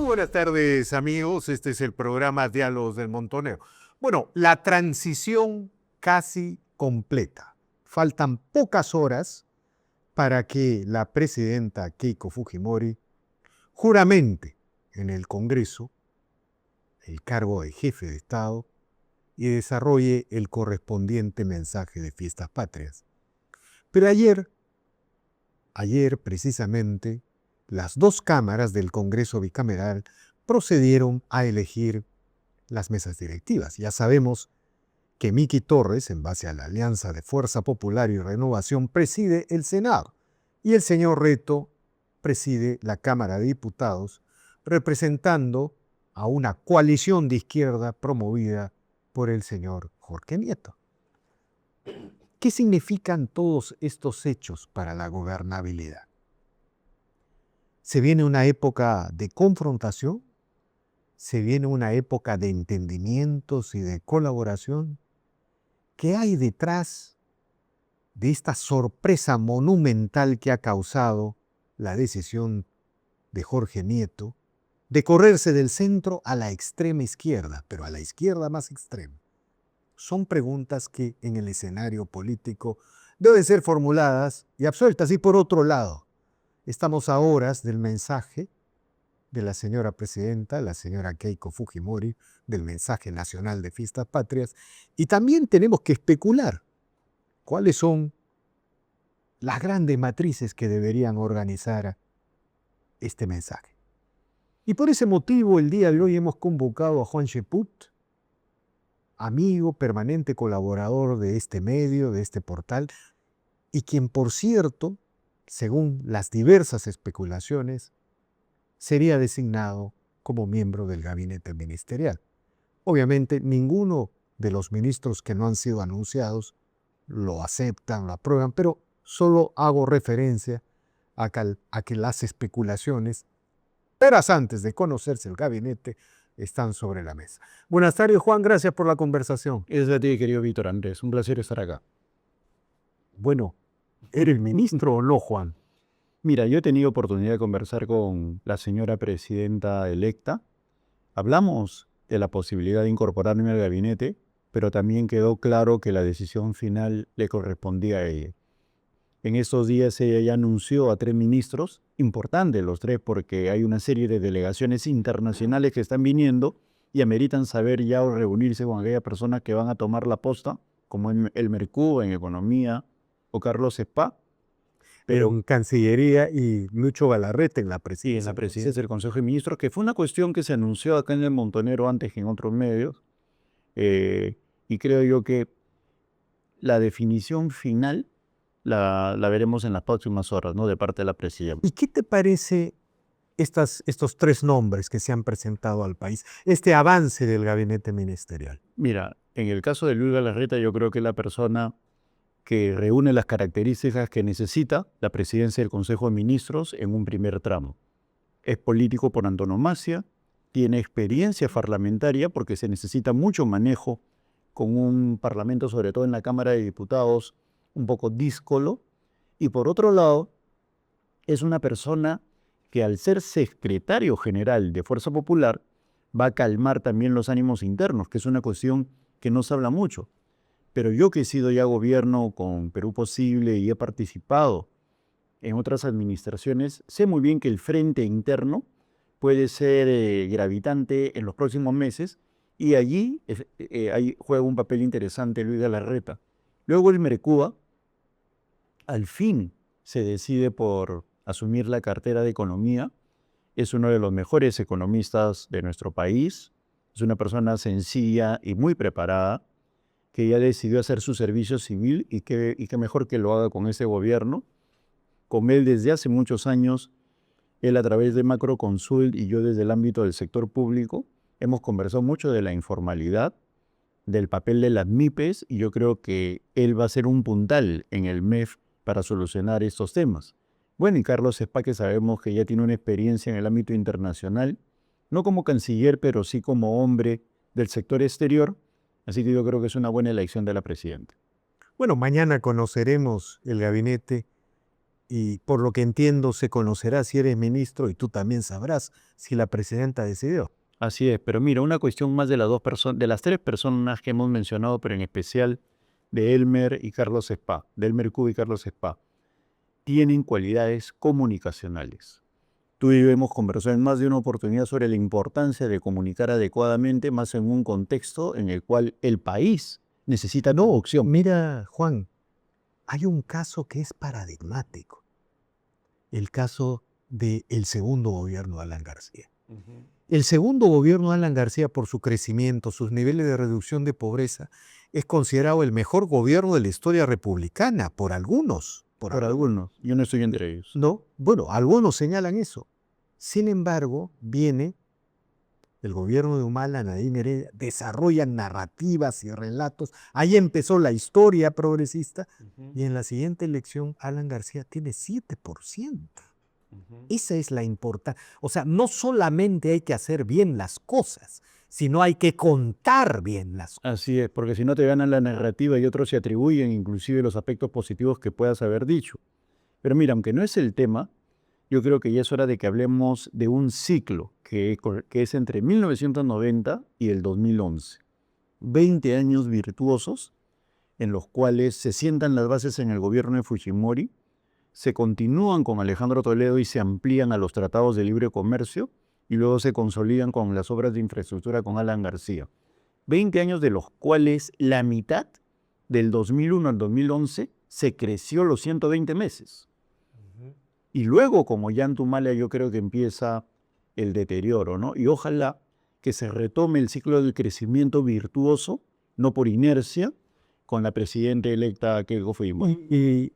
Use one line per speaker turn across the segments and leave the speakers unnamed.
buenas tardes, amigos. Este es el programa Diálogos del Montonero. Bueno, la transición casi completa. Faltan pocas horas para que la presidenta Keiko Fujimori juramente en el Congreso el cargo de jefe de Estado y desarrolle el correspondiente mensaje de Fiestas Patrias. Pero ayer precisamente, las dos cámaras del Congreso bicameral procedieron a elegir las mesas directivas. Ya sabemos que Miki Torres, en base a la Alianza de Fuerza Popular y Renovación, preside el Senado y el señor Reto preside la Cámara de Diputados, representando a una coalición de izquierda promovida por el señor Jorge Nieto. ¿Qué significan todos estos hechos para la gobernabilidad? ¿Se viene una época de confrontación? ¿Se viene una época de entendimientos y de colaboración? ¿Qué hay detrás de esta sorpresa monumental que ha causado la decisión de Jorge Nieto de correrse del centro a la extrema izquierda, pero a la izquierda más extrema? Son preguntas que en el escenario político deben ser formuladas y absueltas. Y por otro lado, estamos a horas del mensaje de la señora presidenta, la señora Keiko Fujimori, del mensaje nacional de Fiestas Patrias, y también tenemos que especular cuáles son las grandes matrices que deberían organizar este mensaje. Y por ese motivo, el día de hoy hemos convocado a Juan Cheput, amigo, permanente colaborador de este medio, de este portal, y quien, por cierto, según las diversas especulaciones, sería designado como miembro del gabinete ministerial. Obviamente, ninguno de los ministros que no han sido anunciados lo aceptan, lo aprueban, pero solo hago referencia a que las especulaciones, horas antes de conocerse el gabinete, están sobre la mesa. Buenas tardes, Juan, gracias por la conversación.
Es de ti, querido Víctor Andrés, un placer estar acá.
Bueno, ¿eres ministro o no, Juan?
Mira, yo he tenido oportunidad de conversar con la señora presidenta electa. Hablamos de la posibilidad de incorporarme al gabinete, pero también quedó claro que la decisión final le correspondía a ella. En estos días ella ya anunció a 3 ministros, importantes los 3 porque hay una serie de delegaciones internacionales que están viniendo y ameritan saber ya o reunirse con aquellas personas que van a tomar la posta, como el Mercú en Economía o Carlos Spa.
Pero en Cancillería y Lucho Galarreta en la presidencia.
Y en la presidencia del Consejo de Ministros, que fue una cuestión que se anunció acá en el Montonero antes que en otros medios. Y creo yo que la definición final la veremos en las próximas horas, ¿no? De parte de la presidenta.
¿Y qué te parece estos 3 nombres que se han presentado al país, este avance del gabinete ministerial?
Mira, en el caso de Luis Galarreta, yo creo que es la persona que reúne las características que necesita la presidencia del Consejo de Ministros en un primer tramo. Es político por antonomasia, tiene experiencia parlamentaria porque se necesita mucho manejo con un parlamento, sobre todo en la Cámara de Diputados, un poco díscolo. Y por otro lado, es una persona que al ser secretario general de Fuerza Popular va a calmar también los ánimos internos, que es una cuestión que no se habla mucho. Pero yo que he sido ya gobierno con Perú Posible y he participado en otras administraciones, sé muy bien que el frente interno puede ser gravitante en los próximos meses y allí ahí juega un papel interesante Luis Galarreta. Luego el Mercúa al fin se decide por asumir la cartera de Economía. Es uno de los mejores economistas de nuestro país. Es una persona sencilla y muy preparada que ya decidió hacer su servicio civil y que mejor que lo haga con ese gobierno. Con él desde hace muchos años, él a través de Macroconsult y yo desde el ámbito del sector público, hemos conversado mucho de la informalidad, del papel de las MIPES, y yo creo que él va a ser un puntal en el MEF para solucionar estos temas. Bueno, y Carlos Spa, que sabemos que ya tiene una experiencia en el ámbito internacional, no como canciller, pero sí como hombre del sector exterior, así que yo creo que es una buena elección de la presidenta.
Bueno, mañana conoceremos el gabinete y por lo que entiendo se conocerá si eres ministro y tú también sabrás si la presidenta decidió.
Así es, pero mira, una cuestión más de las dos personas, de las tres personas que hemos mencionado, pero en especial de Elmer y Carlos Spa, de Elmer Cuba y Carlos Spa, tienen cualidades comunicacionales. Tú y yo hemos conversado en más de una oportunidad sobre la importancia de comunicar adecuadamente, más en un contexto en el cual el país necesita no opción.
Mira, Juan, hay un caso que es paradigmático, el caso del segundo gobierno de Alan García. El segundo gobierno de Alan García, por su crecimiento, sus niveles de reducción de pobreza, es considerado el mejor gobierno de la historia republicana por algunos.
Por algunos, yo no estoy entre ellos.
No, bueno, algunos señalan eso. Sin embargo, viene el gobierno de Humala, Nadine Heredia, desarrollan narrativas y relatos. Ahí empezó la historia progresista y en la siguiente elección Alan García tiene 7%. Esa es la importancia. O sea, no solamente hay que hacer bien las cosas, sino hay que contar bien las cosas.
Así es, porque si no te ganan la narrativa y otros se atribuyen inclusive los aspectos positivos que puedas haber dicho. Pero mira, aunque no es el tema, yo creo que ya es hora de que hablemos de un ciclo que es entre 1990 y el 2011. 20 años virtuosos en los cuales se sientan las bases en el gobierno de Fujimori, se continúan con Alejandro Toledo y se amplían a los tratados de libre comercio y luego se consolidan con las obras de infraestructura con Alan García. 20 años de los cuales la mitad, del 2001 al 2011, se creció los 120 meses. Y luego, como ya en Tumala, yo creo que empieza el deterioro, ¿no? Y ojalá que se retome el ciclo del crecimiento virtuoso, no por inercia, con la presidenta electa Keiko Fujimori.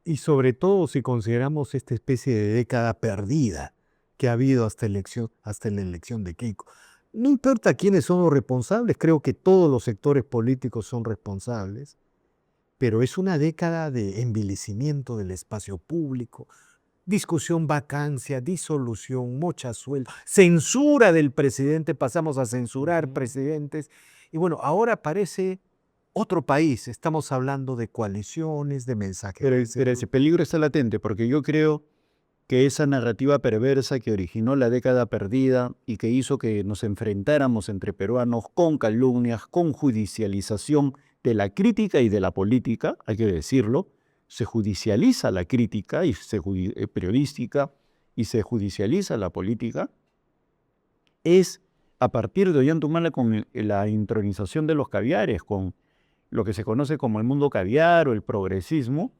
Y sobre todo si consideramos esta especie de década perdida que ha habido hasta la elección de Keiko. No importa quiénes son los responsables, creo que todos los sectores políticos son responsables, pero es una década de envilecimiento del espacio público, discusión, vacancia, disolución, mochazuelo, censura del presidente, pasamos a censurar presidentes, y bueno, ahora parece otro país, estamos hablando de coaliciones, de mensajes.
Pero ese peligro está latente, porque yo creo que esa narrativa perversa que originó la década perdida y que hizo que nos enfrentáramos entre peruanos con calumnias, con judicialización de la crítica y de la política, hay que decirlo, se judicializa la crítica y periodística y se judicializa la política, es a partir de Ollantumala con la intronización de los caviares, con lo que se conoce como el mundo caviar o el progresismo,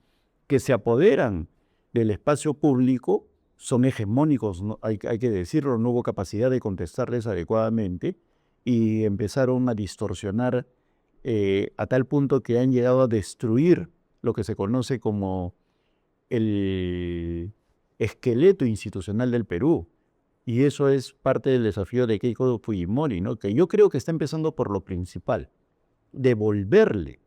que se apoderan del espacio público, son hegemónicos, ¿no? Hay que decirlo, no hubo capacidad de contestarles adecuadamente y empezaron a distorsionar a tal punto que han llegado a destruir lo que se conoce como el esqueleto institucional del Perú. Y eso es parte del desafío de Keiko Fujimori, ¿no? Que yo creo que está empezando por lo principal, devolverle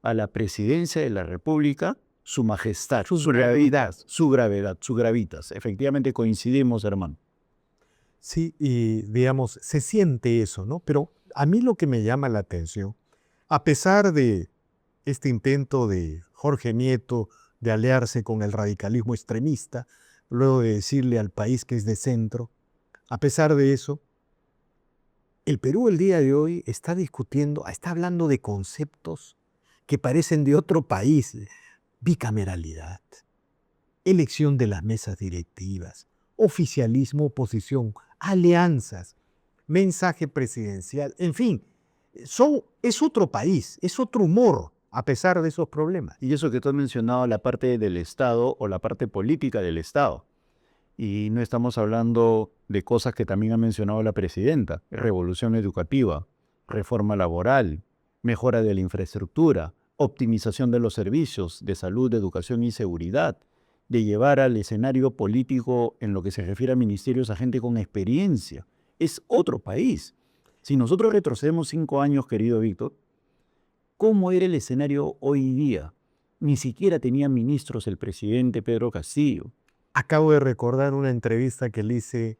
a la presidencia de la República su majestad, su gravedad, su gravitas. Efectivamente coincidimos, hermano.
Sí, y digamos, se siente eso, ¿no? Pero a mí lo que me llama la atención, a pesar de este intento de Jorge Nieto de aliarse con el radicalismo extremista, luego de decirle al país que es de centro, a pesar de eso, el Perú el día de hoy está discutiendo, está hablando de conceptos que parecen de otro país. Bicameralidad, elección de las mesas directivas, oficialismo, oposición, alianzas, mensaje presidencial, en fin, es otro país, es otro humor a pesar de esos problemas.
Y eso que tú has mencionado, la parte del Estado o la parte política del Estado. Y no estamos hablando de cosas que también ha mencionado la presidenta, revolución educativa, reforma laboral, mejora de la infraestructura, optimización de los servicios de salud, de educación y seguridad, de llevar al escenario político en lo que se refiere a ministerios a gente con experiencia. Es otro país. Si nosotros retrocedemos 5 años, querido Víctor, ¿cómo era el escenario hoy día? Ni siquiera tenía ministros el presidente Pedro Castillo.
Acabo de recordar una entrevista que le hice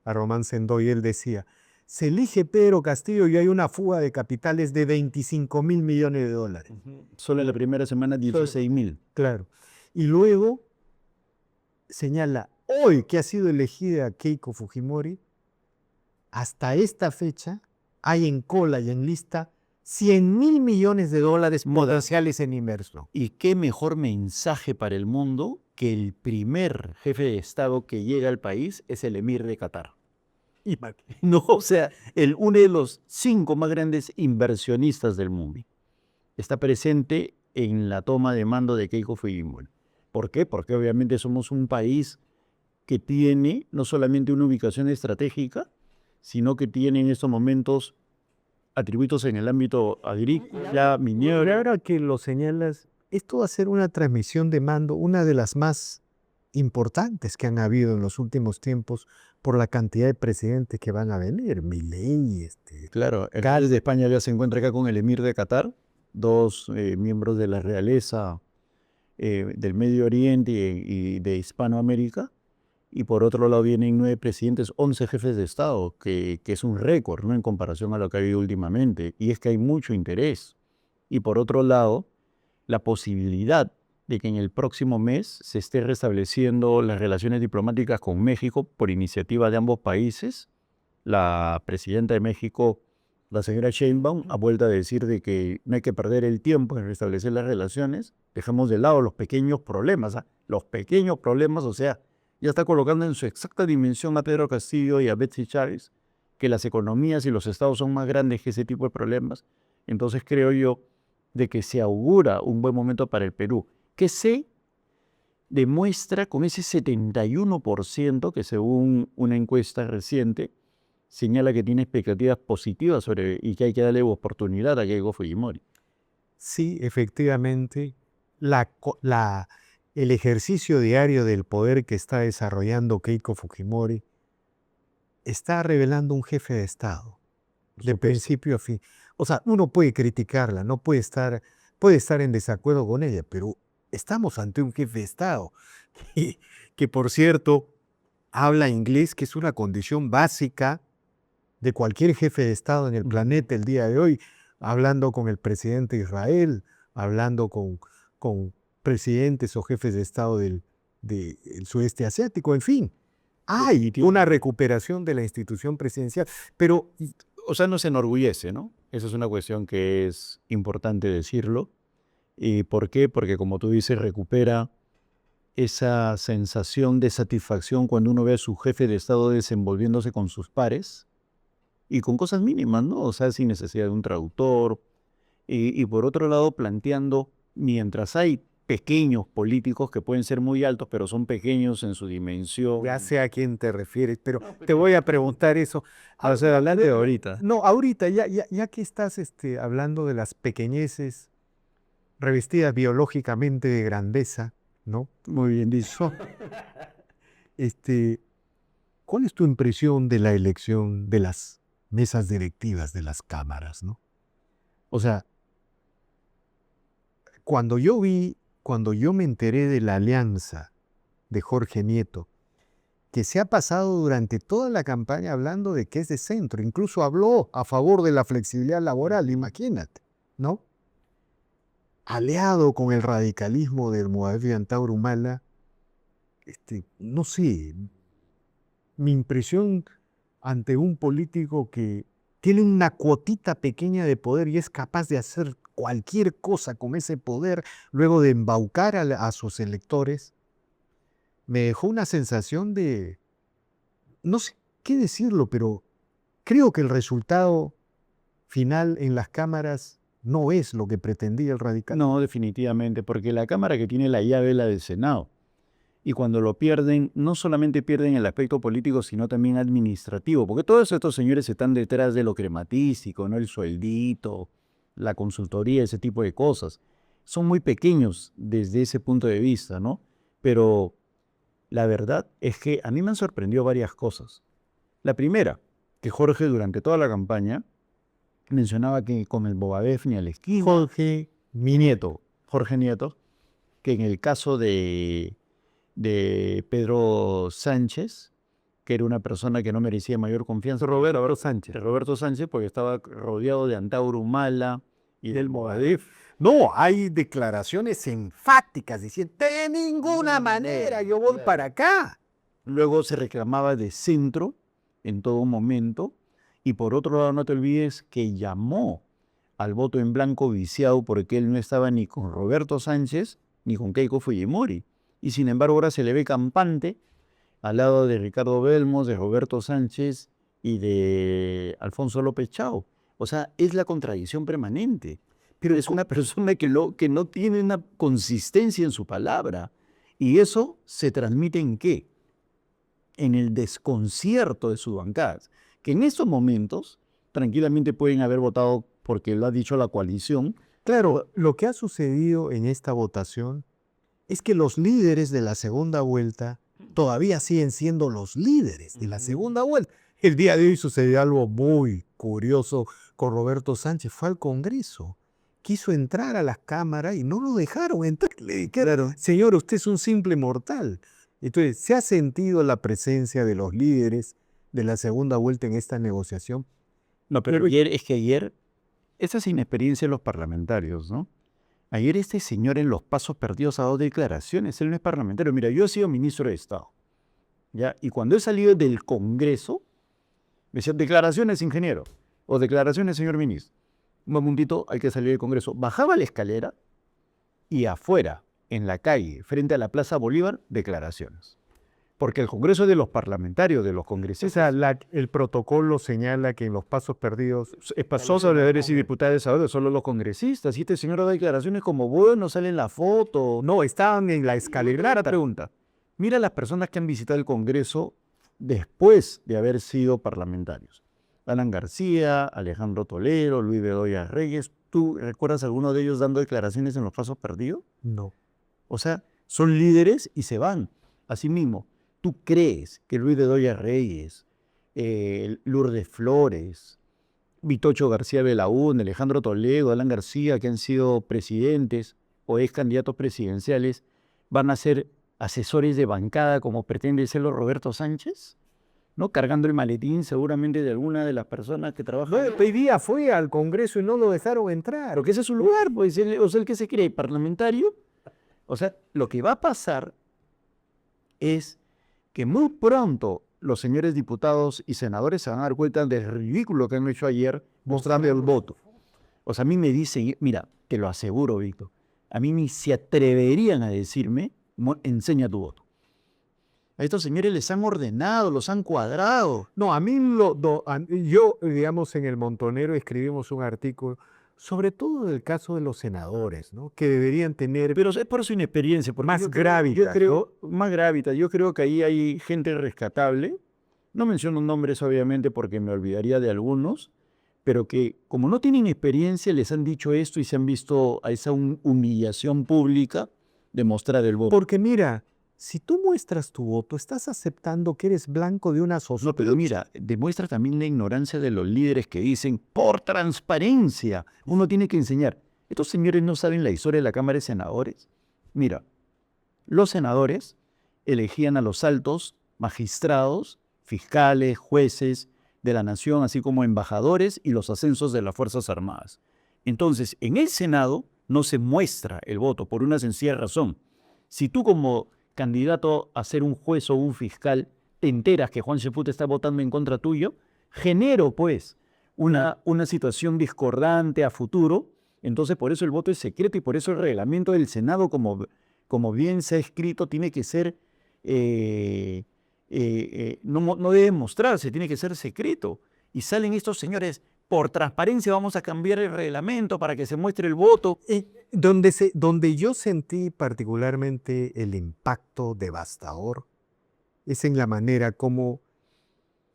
a Román Sendoy y él decía, se elige Pedro Castillo y hay una fuga de capitales de 25.000 millones de dólares.
Solo en la primera semana 16.000.
Claro. Y luego señala, hoy que ha sido elegida Keiko Fujimori, hasta esta fecha hay en cola y en lista 100.000 millones de dólares potenciales en inversión.
¿Y qué mejor mensaje para el mundo que el primer jefe de Estado que llega al país es el emir de Qatar? No, o sea, uno de los 5 más grandes inversionistas del mundo está presente en la toma de mando de Keiko Fujimori. ¿Por qué? Porque obviamente somos un país que tiene no solamente una ubicación estratégica, sino que tiene en estos momentos atributos en el ámbito agrícola, minero.
Y ahora que lo señalas, esto va a ser una transmisión de mando, una de las más importantes que han habido en los últimos tiempos por la cantidad de presidentes que van a venir. Milei,
Claro, el rey de España ya se encuentra acá con el emir de Qatar, 2 miembros de la realeza del Medio Oriente y de Hispanoamérica. Y por otro lado vienen 9 presidentes, 11 jefes de Estado, que es un récord, ¿no?, en comparación a lo que ha habido últimamente. Y es que hay mucho interés. Y por otro lado, la posibilidad de que en el próximo mes se esté restableciendo las relaciones diplomáticas con México por iniciativa de ambos países. La presidenta de México, la señora Sheinbaum, ha vuelto a decir de que no hay que perder el tiempo en restablecer las relaciones. Dejemos de lado los pequeños problemas, o sea, ya está colocando en su exacta dimensión a Pedro Castillo y a Betsy Chávez, que las economías y los estados son más grandes que ese tipo de problemas. Entonces creo yo de que se augura un buen momento para el Perú, que se demuestra con ese 71% que según una encuesta reciente señala que tiene expectativas positivas y que hay que darle oportunidad a Keiko Fujimori.
Sí, efectivamente, el ejercicio diario del poder que está desarrollando Keiko Fujimori está revelando un jefe de Estado, de principio a fin. O sea, uno puede criticarla, no puede estar en desacuerdo con ella, pero estamos ante un jefe de Estado que por cierto, habla inglés, que es una condición básica de cualquier jefe de Estado en el planeta el día de hoy, hablando con el presidente de Israel, hablando con presidentes o jefes de Estado del sudeste asiático, en fin. Hay una recuperación de la institución presidencial, pero...
O sea, no se enorgullece, ¿no? Esa es una cuestión que es importante decirlo. ¿Y por qué? Porque como tú dices, recupera esa sensación de satisfacción cuando uno ve a su jefe de Estado desenvolviéndose con sus pares y con cosas mínimas, ¿no? O sea, sin necesidad de un traductor. Y por otro lado, planteando, mientras hay pequeños políticos que pueden ser muy altos, pero son pequeños en su dimensión.
Ya sé a quién te refieres, pero te voy a preguntar eso.
O sea, hablando de ahorita.
No, ahorita, ya que estás hablando de las pequeñeces revestidas biológicamente de grandeza, ¿no?
Muy bien dicho.
¿Cuál es tu impresión de la elección de las mesas directivas de las cámaras, ¿no? O sea, cuando yo me enteré de la alianza de Jorge Nieto, que se ha pasado durante toda la campaña hablando de que es de centro, incluso habló a favor de la flexibilidad laboral, imagínate, ¿no? Aliado con el radicalismo del Movadef Antauro Humala, no sé, mi impresión ante un político que tiene una cuotita pequeña de poder y es capaz de hacer cualquier cosa con ese poder, luego de embaucar a sus electores, me dejó una sensación de, no sé qué decirlo, pero creo que el resultado final en las cámaras no es lo que pretendía el radical.
No, definitivamente, porque la Cámara que tiene la llave es la del Senado. Y cuando lo pierden, no solamente pierden el aspecto político, sino también administrativo, porque todos estos señores están detrás de lo crematístico, ¿no? El sueldito, la consultoría, ese tipo de cosas. Son muy pequeños desde ese punto de vista, ¿no? Pero la verdad es que a mí me han sorprendido varias cosas. La primera, que Jorge durante toda la campaña mencionaba que con el Movadef ni a la esquina.
Jorge Nieto,
Que en el caso de Pedro Sánchez, que era una persona que no merecía mayor confianza. Roberto Sánchez, porque estaba rodeado de Antauro Humala y del Movadef.
No, hay declaraciones enfáticas diciendo, de ninguna manera yo voy para acá.
Luego se reclamaba de centro en todo momento. Y por otro lado, no te olvides que llamó al voto en blanco viciado porque él no estaba ni con Roberto Sánchez ni con Keiko Fujimori. Y sin embargo ahora se le ve campante al lado de Ricardo Belmos, de Roberto Sánchez y de Alfonso López Chao. O sea, es la contradicción permanente. Pero es una persona que no tiene una consistencia en su palabra. Y eso se transmite ¿en qué? En el desconcierto de sus bancadas, que en estos momentos tranquilamente pueden haber votado porque lo ha dicho la coalición.
Claro, lo que ha sucedido en esta votación es que los líderes de la segunda vuelta todavía siguen siendo los líderes de la segunda vuelta. El día de hoy sucedió algo muy curioso con Roberto Sánchez. Fue al Congreso, quiso entrar a las cámaras y no lo dejaron entrar. Le dijeron, señor, usted es un simple mortal. Entonces, ¿se ha sentido la presencia de los líderes de la segunda vuelta en esta negociación?
No, pero ayer, esa es inexperiencia de los parlamentarios, ¿no? Ayer este señor en los pasos perdidos ha dado declaraciones, él no es parlamentario. Mira, yo he sido ministro de Estado, ¿ya? Y cuando he salido del Congreso, me decían, declaraciones, ingeniero, o declaraciones, señor ministro. Un momentito, hay que salir del Congreso. Bajaba la escalera y afuera, en la calle, frente a la Plaza Bolívar, declaraciones. Porque el Congreso es de los parlamentarios, de los congresistas.
El protocolo señala que en los pasos perdidos
Pasó sobre deberes y diputados ahora, solo los congresistas. Y este señor da declaraciones como, bueno, sale en la foto.
no estaban en la
Escalera,
escalera.
pregunta. Mira las personas que han visitado el Congreso después de haber sido parlamentarios. Alan García, Alejandro Toledo, Luis Bedoya Reyes. ¿Tú recuerdas alguno de ellos dando declaraciones en los pasos perdidos?
No.
O sea, son líderes y se van. Asimismo, ¿tú crees que Luis Bedoya Reyes, Lourdes Flores, Vitocho García Belaúnde, Alejandro Toledo, Alan García, que han sido presidentes o ex candidatos presidenciales, van a ser asesores de bancada como pretende serlo Roberto Sánchez? ¿No? Cargando el maletín seguramente de alguna de las personas que trabajan.
No, hoy día fue al Congreso y no lo dejaron entrar.
Pero que ese es su lugar, pues, o sea, el que se cree parlamentario. O sea, lo que va a pasar es que muy pronto los señores diputados y senadores se van a dar cuenta del ridículo que han hecho ayer mostrando el voto. O sea, a mí me dicen, mira, te lo aseguro, Víctor, a mí ni se atreverían a decirme, enseña tu voto. A estos señores les han ordenado, los han cuadrado.
No, a mí yo, digamos, en El Montonero escribimos un artículo sobre todo el caso de los senadores, ¿no? Que deberían tener
Pero es por su inexperiencia.
más gravitas,
más gravitas. Yo creo que ahí hay gente rescatable. No menciono nombres, obviamente, porque me olvidaría de algunos, pero que como no tienen experiencia, les han dicho esto y se han visto a esa humillación pública de mostrar el voto.
Porque mira, si tú muestras tu voto, estás aceptando que eres blanco de una sospecha.
No, pero mira, demuestra también la ignorancia de los líderes que dicen, por transparencia, uno tiene que enseñar. Estos señores no saben la historia de la Cámara de Senadores. Mira, los senadores elegían a los altos magistrados, fiscales, jueces de la nación, así como embajadores y los ascensos de las Fuerzas Armadas. Entonces, en el Senado no se muestra el voto por una sencilla razón. Si tú como candidato a ser un juez o un fiscal, te enteras que Juan Cheput está votando en contra tuyo, genero pues una situación discordante a futuro. Entonces por eso el voto es secreto y por eso el reglamento del Senado, como bien se ha escrito, tiene que ser, no debe mostrarse, tiene que ser secreto. Y salen estos señores, por transparencia vamos a cambiar el reglamento para que se muestre el voto.
Donde yo sentí particularmente el impacto devastador es en la manera como,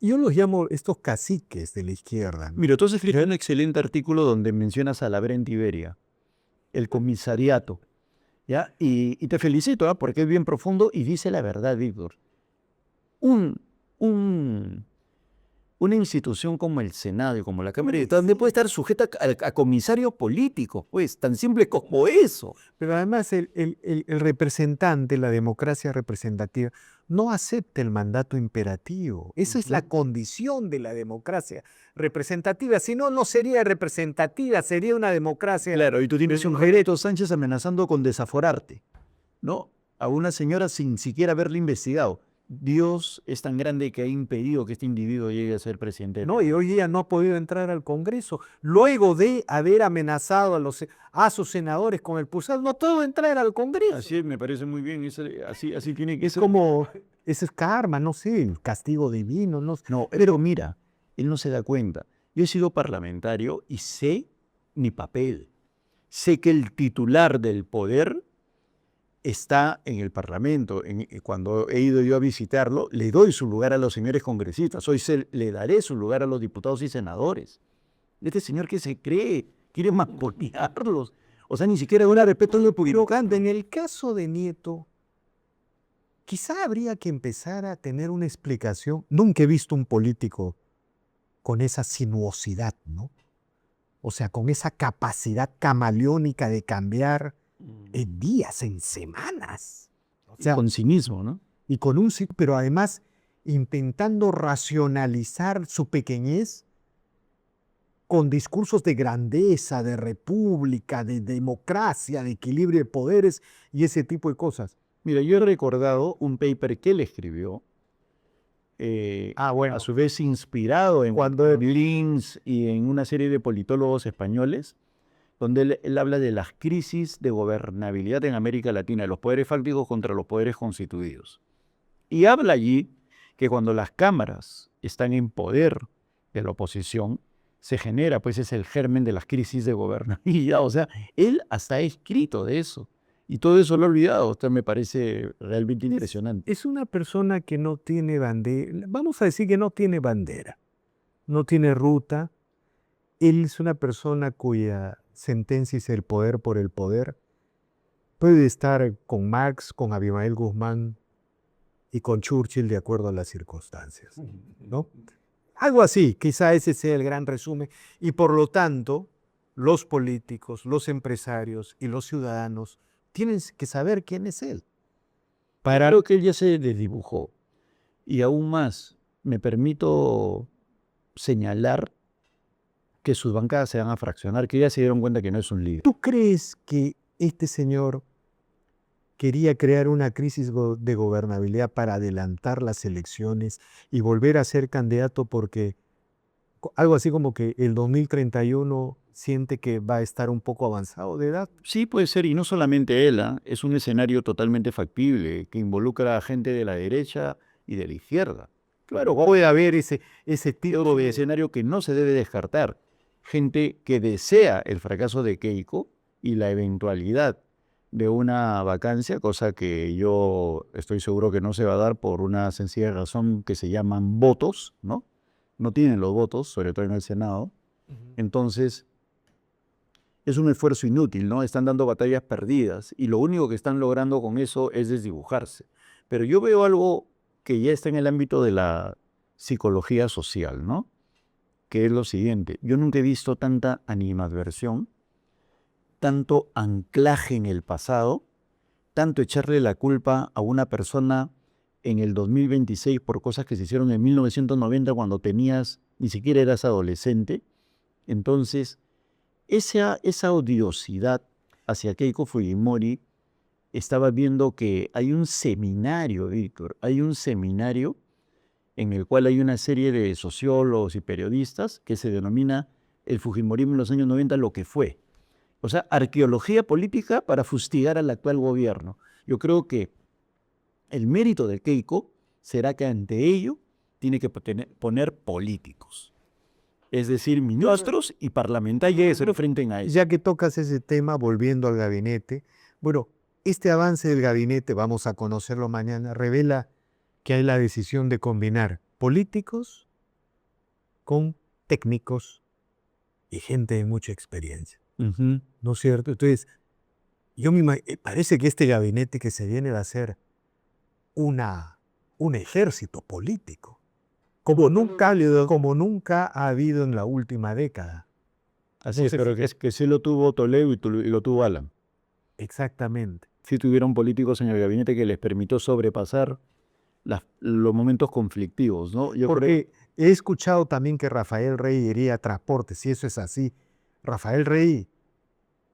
yo los llamo estos caciques de la izquierda, ¿no?
Mira, entonces escribí un excelente artículo donde mencionas a la Brent Iberia, el comisariato, ¿ya? Y te felicito, ¿eh? Porque es bien profundo y dice la verdad, Víctor. Una institución como el Senado y como la Cámara de Diputados también puede estar sujeta a comisarios políticos, pues, tan simple como eso.
Pero además el representante, la democracia representativa, no acepte el mandato imperativo. Esa es la condición de la democracia representativa. Si no, no sería representativa, sería una democracia.
Claro, y tú tienes un Jairito Sánchez amenazando con desaforarte, ¿no? A una señora sin siquiera haberla investigado. Dios es tan grande que ha impedido que este individuo llegue a ser presidente.
No, y hoy día no ha podido entrar al Congreso. Luego de haber amenazado a sus senadores con el pulsar, no pudo entrar al Congreso.
Así es, me parece muy bien. Así tiene que
Es
ser.
como, ese es karma, no sé, el castigo divino.
No, pero mira, él no se da cuenta. Yo he sido parlamentario y sé mi papel. Sé que el titular del poder está en el Parlamento. Cuando he ido yo a visitarlo, le doy su lugar a los señores congresistas. Hoy le daré su lugar a los diputados y senadores. Este señor que se cree, quiere mangonearlos. O sea, ni siquiera una respeto lo pudieron.
En el caso de Nieto, quizá habría que empezar a tener una explicación. Nunca he visto un político con esa sinuosidad, ¿no? O sea, con esa capacidad camaleónica de cambiar en días, en semanas. O sea,
Con cinismo, ¿no?
y pero además intentando racionalizar su pequeñez con discursos de grandeza, de república, de democracia, de equilibrio de poderes y ese tipo de cosas.
Mira, yo he recordado un paper que él escribió,
Bueno,
a su vez inspirado en
Cuando-
Linz y en una serie de politólogos españoles, donde él habla de las crisis de gobernabilidad en América Latina, los poderes fácticos contra los poderes constituidos. Y habla allí que cuando las cámaras están en poder de la oposición, se genera, pues es el germen de las crisis de gobernabilidad. O sea, él hasta ha escrito de eso. Y todo eso lo ha olvidado. O sea, me parece realmente impresionante.
Es una persona que no tiene bandera, vamos a decir que no tiene bandera, no tiene ruta. Él es una persona cuya sentencia es el poder por el poder. Puede estar con Marx, con Abimael Guzmán y con Churchill de acuerdo a las circunstancias, ¿no? Algo así, quizá ese sea el gran resumen. Y por lo tanto, los políticos, los empresarios y los ciudadanos tienen que saber quién es él.
Creo que él ya se desdibujó. Y aún más, me permito señalar que sus bancadas se van a fraccionar, que ya se dieron cuenta que no es un líder.
¿Tú crees que este señor quería crear una crisis de gobernabilidad para adelantar las elecciones y volver a ser candidato porque algo así como que el 2031 siente que va a estar un poco avanzado de edad?
Sí, puede ser, y no solamente él, es un escenario totalmente factible que involucra a gente de la derecha y de la izquierda.
Claro, puede haber ese tipo
De escenario que no se debe descartar. Gente que desea el fracaso de Keiko y la eventualidad de una vacancia, cosa que yo estoy seguro que no se va a dar por una sencilla razón que se llaman votos, ¿no? No tienen los votos, sobre todo en el Senado. Entonces, es un esfuerzo inútil, ¿no? Están dando batallas perdidas y lo único que están logrando con eso es desdibujarse. Pero yo veo algo que ya está en el ámbito de la psicología social, ¿no? Que es lo siguiente. Yo nunca he visto tanta animadversión, tanto anclaje en el pasado, tanto echarle la culpa a una persona en el 2026 por cosas que se hicieron en 1990 cuando ni siquiera eras adolescente. Entonces, esa odiosidad hacia Keiko Fujimori, estaba viendo que hay un seminario, Víctor, hay un seminario en el cual hay una serie de sociólogos y periodistas que se denomina el Fujimorismo en los años 90 lo que fue. O sea, arqueología política para fustigar al actual gobierno. Yo creo que el mérito de Keiko será que ante ello tiene que poner políticos. Es decir, ministros y parlamentarios que se enfrenten a eso.
Ya que tocas ese tema, volviendo al gabinete, bueno, este avance del gabinete, vamos a conocerlo mañana, revela que hay la decisión de combinar políticos con técnicos y gente de mucha experiencia. ¿No es cierto? Entonces, parece que este gabinete que se viene va a ser un ejército político, como nunca ha habido en la última década.
Así es, pero es que sí lo tuvo Toledo y lo tuvo Alan.
Exactamente.
Sí tuvieron políticos en el gabinete que les permitió sobrepasar los momentos conflictivos, ¿no? Yo creo,
Porque he escuchado también que Rafael Rey diría transporte, si eso es así. Rafael Rey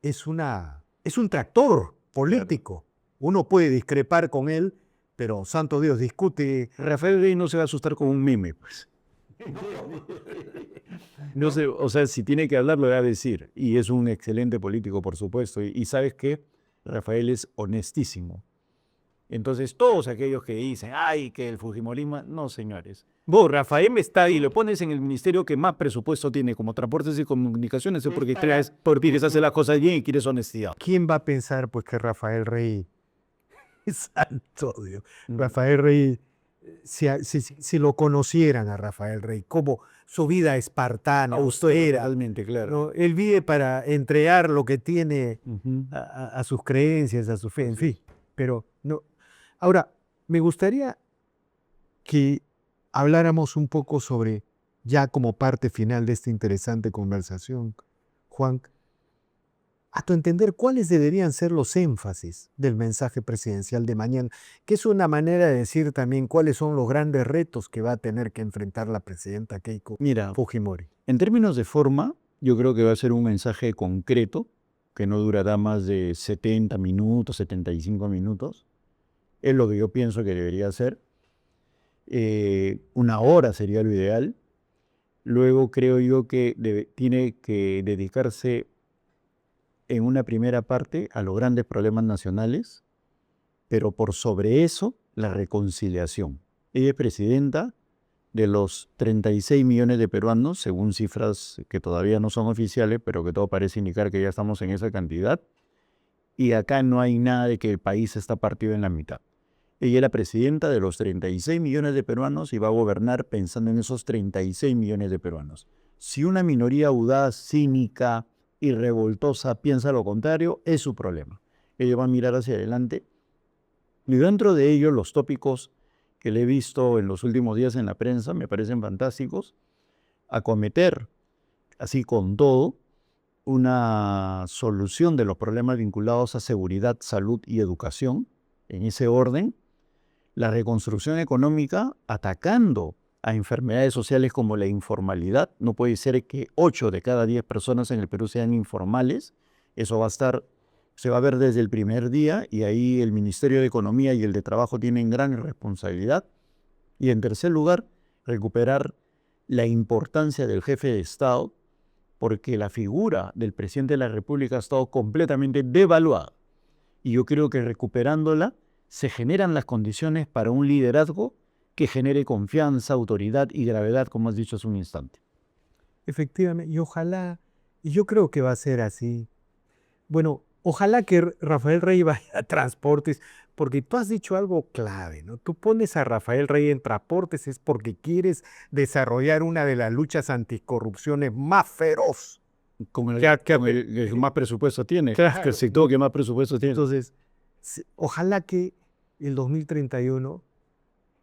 es un tractor político. Uno puede discrepar con él, pero santo Dios, discute.
Rafael Rey no se va a asustar con un meme, pues. No sé, o sea, si tiene que hablar, lo va a decir. Y es un excelente político, por supuesto. Y ¿sabes qué? Rafael es honestísimo. Entonces, todos aquellos que dicen, ay, que el fujimorismo, no, señores. Vos, Rafael está ahí, lo pones en el ministerio que más presupuesto tiene, como transportes y comunicaciones, es porque quieres hacer las cosas bien y quieres honestidad.
¿Quién va a pensar pues que Rafael Rey santo Dios? Rafael Rey, si lo conocieran a Rafael Rey, como su vida espartana, austera,
Totalmente, claro.
¿no? Él vive para entregar lo que tiene
Ujú.
a sus creencias, a su fe, en fin. Pero no. Ahora, me gustaría que habláramos un poco sobre, ya como parte final de esta interesante conversación, Juan, a tu entender, ¿cuáles deberían ser los énfasis del mensaje presidencial de mañana? Que es una manera de decir también cuáles son los grandes retos que va a tener que enfrentar la presidenta Keiko
Mira,
Fujimori.
en términos de forma, yo creo que va a ser un mensaje concreto, que no durará más de 70 minutos, 75 minutos. Es lo que yo pienso que debería ser. 1 hora sería lo ideal. Luego creo yo que tiene que dedicarse en una primera parte a los grandes problemas nacionales, pero por sobre eso, la reconciliación. Ella es presidenta de los 36 millones de peruanos, según cifras que todavía no son oficiales, pero que todo parece indicar que ya estamos en esa cantidad. Y acá no hay nada de que el país está partido en la mitad. Ella es la presidenta de los 36 millones de peruanos y va a gobernar pensando en esos 36 millones de peruanos. Si una minoría audaz, cínica y revoltosa piensa lo contrario, es su problema. Ella va a mirar hacia adelante. Y dentro de ello, los tópicos que le he visto en los últimos días en la prensa me parecen fantásticos. Acometer, así con todo, una solución de los problemas vinculados a seguridad, salud y educación, en ese orden. La reconstrucción económica atacando a enfermedades sociales como la informalidad. No puede ser que 8 de cada 10 personas en el Perú sean informales. Eso se va a ver desde el primer día y ahí el Ministerio de Economía y el de Trabajo tienen gran responsabilidad. Y en tercer lugar, recuperar la importancia del jefe de Estado, porque la figura del presidente de la República ha estado completamente devaluada. Y yo creo que recuperándola se generan las condiciones para un liderazgo que genere confianza, autoridad y gravedad, como has dicho hace un instante.
Efectivamente, y ojalá, y yo creo que va a ser así. Bueno, ojalá que Rafael Rey vaya a transportes, porque tú has dicho algo clave, ¿no? Tú pones a Rafael Rey en transportes es porque quieres desarrollar una de las luchas anticorrupciones más feroz.
Como el
Ya que-
que más presupuesto tiene,
Claro.
que el sector que más presupuesto tiene.
Entonces, ojalá que el 2031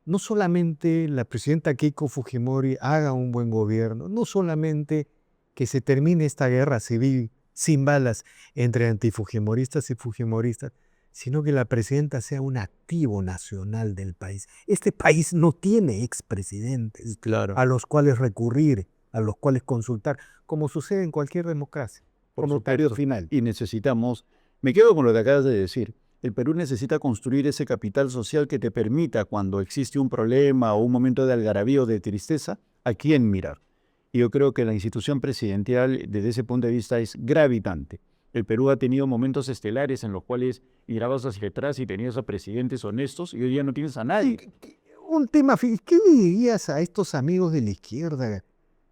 no solamente la presidenta Keiko Fujimori haga un buen gobierno, no solamente que se termine esta guerra civil sin balas entre antifujimoristas y fujimoristas, sino que la presidenta sea un activo nacional del país. Este país no tiene expresidentes
Claro.
a los cuales recurrir, a los cuales consultar, como sucede en cualquier democracia.
Por
Como
supuesto.
periodo final.
Y necesitamos, me quedo con lo que acabas de decir, el Perú necesita construir ese capital social que te permita, cuando existe un problema o un momento de algarabía o de tristeza, a quién mirar. Y yo creo que la institución presidencial, desde ese punto de vista, es gravitante. El Perú ha tenido momentos estelares en los cuales mirabas hacia atrás y tenías a presidentes honestos y hoy día no tienes a nadie.
Un tema, ¿qué le dirías a estos amigos de la izquierda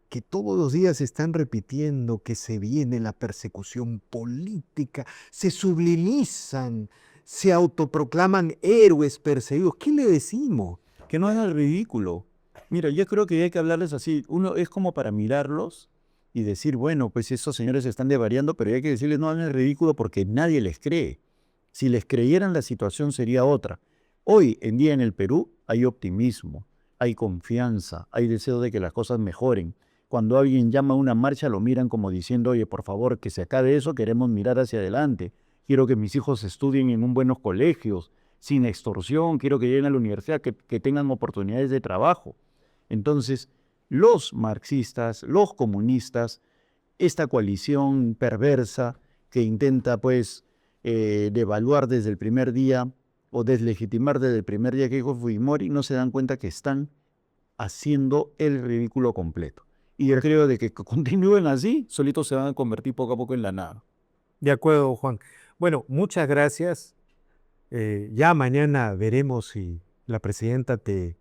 que todos los días están repitiendo que se viene la persecución política, se sublimizan, se autoproclaman héroes perseguidos? ¿Qué le decimos?
Que no hagan ridículo. Mira, yo creo que hay que hablarles así. Uno es como para mirarlos y decir, bueno, pues esos señores están devariando, pero hay que decirles no hagan el ridículo porque nadie les cree. Si les creyeran, la situación sería otra. Hoy en día en el Perú hay optimismo, hay confianza, hay deseo de que las cosas mejoren. Cuando alguien llama a una marcha lo miran como diciendo, oye, por favor, que se acabe eso, queremos mirar hacia adelante. Quiero que mis hijos estudien en buenos colegios, sin extorsión, quiero que lleguen a la universidad, que tengan oportunidades de trabajo. Entonces, los marxistas, los comunistas, esta coalición perversa que intenta pues devaluar desde el primer día o deslegitimar desde el primer día que dijo Fujimori, no se dan cuenta que están haciendo el ridículo completo. Y yo creo de que continúen así, solitos se van a convertir poco a poco en la nada.
De acuerdo, Juan. Bueno, muchas gracias. Ya mañana veremos si la presidenta te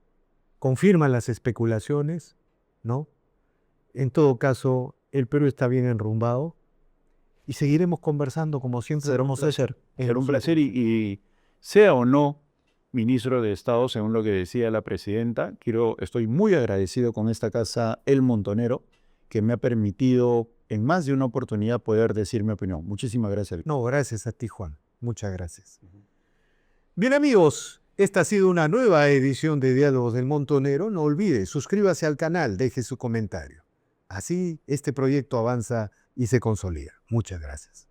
confirma las especulaciones, ¿no? En todo caso, el Perú está bien enrumbado y seguiremos conversando como siempre.
Será un placer. Será un placer y sea o no ministro de Estado, según lo que decía la presidenta, estoy muy agradecido con esta casa El Montonero, que me ha permitido en más de una oportunidad poder decir mi opinión. Muchísimas gracias.
No, gracias a ti, Juan. Muchas gracias. Bien, amigos, esta ha sido una nueva edición de Diálogos del Montonero. No olvide, suscríbase al canal, deje su comentario. Así este proyecto avanza y se consolida. Muchas gracias.